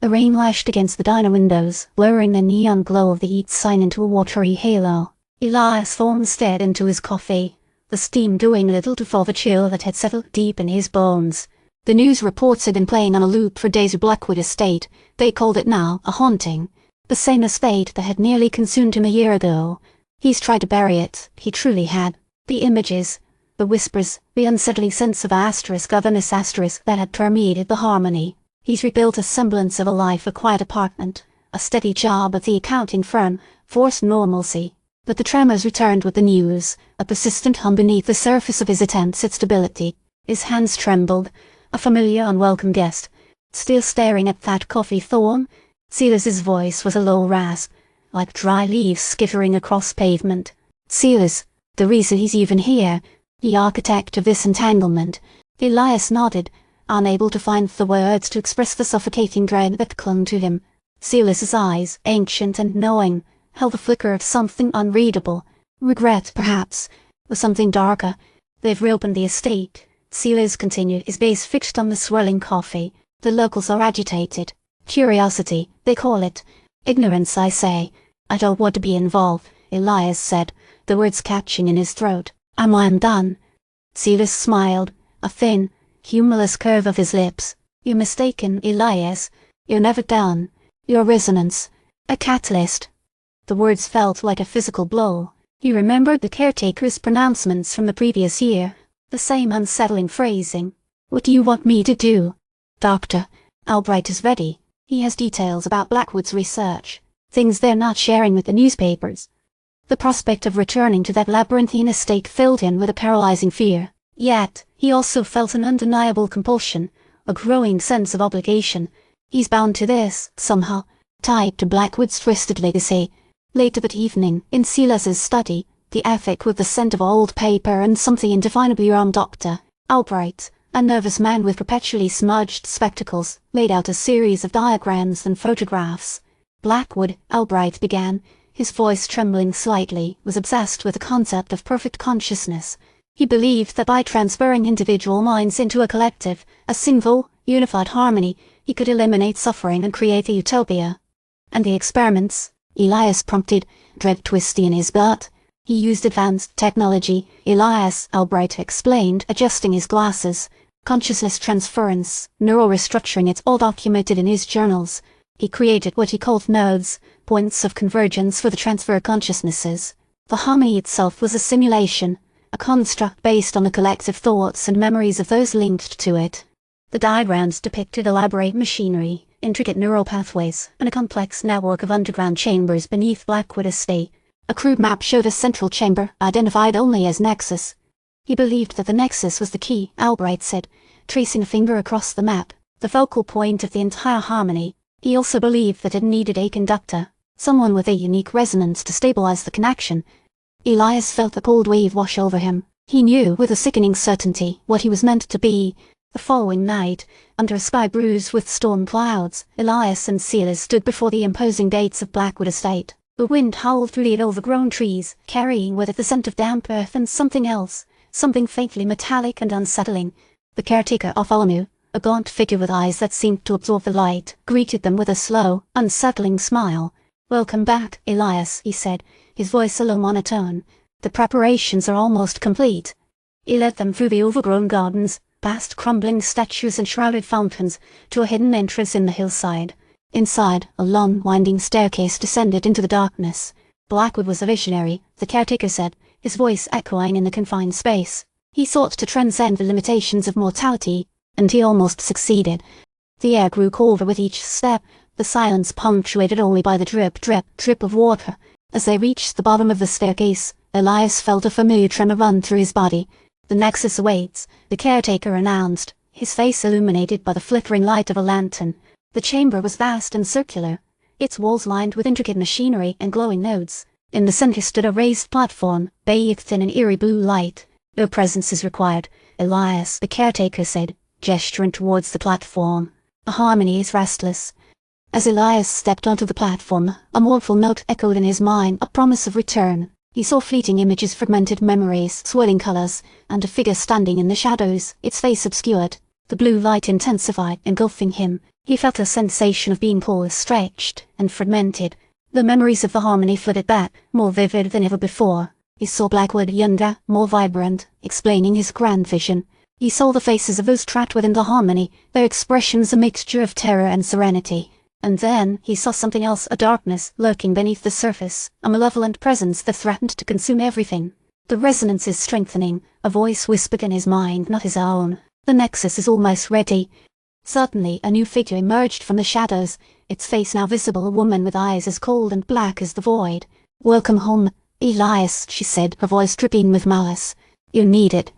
The rain lashed against the diner windows, blurring the neon glow of the Eats sign into a watery halo. Elias Thorne stared into his coffee, the steam doing little to thaw the chill that had settled deep in his bones. The news reports had been playing on a loop for days at Blackwood Estate. They called it now a haunting. The same estate that had nearly consumed him a year ago. He's tried to bury it, he truly had. The images, the whispers, the unsettling sense of **** that had permeated the harmony. He's rebuilt a semblance of a life, a quiet apartment, a steady job at the accounting firm, forced normalcy. But the tremors returned with the news, a persistent hum beneath the surface of his attempts at stability. His hands trembled. A familiar, unwelcome guest. Still staring at that coffee, Thorne? Silas's voice was a low rasp, like dry leaves skittering across pavement. Silas, the reason he's even here, the architect of this entanglement. Elias nodded, unable to find the words to express the suffocating dread that clung to him. Silas's eyes, ancient and knowing, held the flicker of something unreadable. Regret, perhaps, or something darker. They've reopened the estate. Silas continued, his gaze fixed on the swirling coffee. The locals are agitated. Curiosity, they call it. Ignorance, I say. I don't want to be involved, Elias said, the words catching in his throat. Am I undone? Silas smiled, a thin, humorless curve of his lips. You're mistaken, Elias. You're never done. You're resonance. A catalyst. The words felt like a physical blow. He remembered the caretaker's pronouncements from the previous year. The same unsettling phrasing. What do you want me to do? Doctor, Albright is ready. He has details about Blackwood's research. Things they're not sharing with the newspapers. The prospect of returning to that labyrinthine estate filled him with a paralyzing fear. Yet, he also felt an undeniable compulsion, a growing sense of obligation. He's bound to this, somehow, tied to Blackwood's twisted legacy. Later that evening, in Silas's study, the attic with the scent of old paper and something indefinably wrong, Dr. Albright, a nervous man with perpetually smudged spectacles, laid out a series of diagrams and photographs. Blackwood, Albright began, his voice trembling slightly, was obsessed with the concept of perfect consciousness. He believed that by transferring individual minds into a collective, a single, unified harmony, he could eliminate suffering and create a utopia. And the experiments? Elias prompted, dread twisty in his gut. He used advanced technology, Elias, Albright explained, adjusting his glasses. Consciousness transference, neural restructuring, it's all documented in his journals. He created what he called nodes, points of convergence for the transfer of consciousnesses. The harmony itself was a simulation, a construct based on the collective thoughts and memories of those linked to it. The diagrams depicted elaborate machinery, intricate neural pathways, and a complex network of underground chambers beneath Blackwood Estate. A crude map showed a central chamber, identified only as Nexus. He believed that the Nexus was the key, Albright said, tracing a finger across the map, the focal point of the entire harmony. He also believed that it needed a conductor, someone with a unique resonance to stabilize the connection. Elias felt a cold wave wash over him. He knew, with a sickening certainty, what he was meant to be. The following night, under a sky bruised with storm clouds, Elias and Silas stood before the imposing gates of Blackwood Estate. The wind howled through the overgrown trees, carrying with it the scent of damp earth and something else, something faintly metallic and unsettling. The caretaker of Olamu, a gaunt figure with eyes that seemed to absorb the light, greeted them with a slow, unsettling smile. Welcome back, Elias, he said, his voice a low monotone. The preparations are almost complete. He led them through the overgrown gardens, past crumbling statues and shrouded fountains, to a hidden entrance in the hillside. Inside, a long, winding staircase descended into the darkness. Blackwood was a visionary, the caretaker said, his voice echoing in the confined space. He sought to transcend the limitations of mortality, and he almost succeeded. The air grew colder with each step, the silence punctuated only by the drip, drip, drip of water. As they reached the bottom of the staircase, Elias felt a familiar tremor run through his body. The Nexus awaits, the caretaker announced, his face illuminated by the flickering light of a lantern. The chamber was vast and circular, its walls lined with intricate machinery and glowing nodes. In the center stood a raised platform, bathed in an eerie blue light. No presence is required, Elias, the caretaker said, gesturing towards the platform. The harmony is restless. As Elias stepped onto the platform, a mournful note echoed in his mind, a promise of return. He saw fleeting images, fragmented memories, swirling colors, and a figure standing in the shadows, its face obscured. The blue light intensified, engulfing him. He felt a sensation of being pulled, stretched, and fragmented. The memories of the harmony flooded back, more vivid than ever before. He saw Blackwood younger, more vibrant, explaining his grand vision. He saw the faces of those trapped within the harmony, their expressions a mixture of terror and serenity. And then he saw something else, a darkness lurking beneath the surface, a malevolent presence that threatened to consume everything. The resonance is strengthening. A voice whispered in his mind, not his own. The Nexus is almost ready. Suddenly, a new figure emerged from the shadows, its face now visible, a woman with eyes as cold and black as the void. "Welcome home, Elias," she said, her voice dripping with malice. "You need it.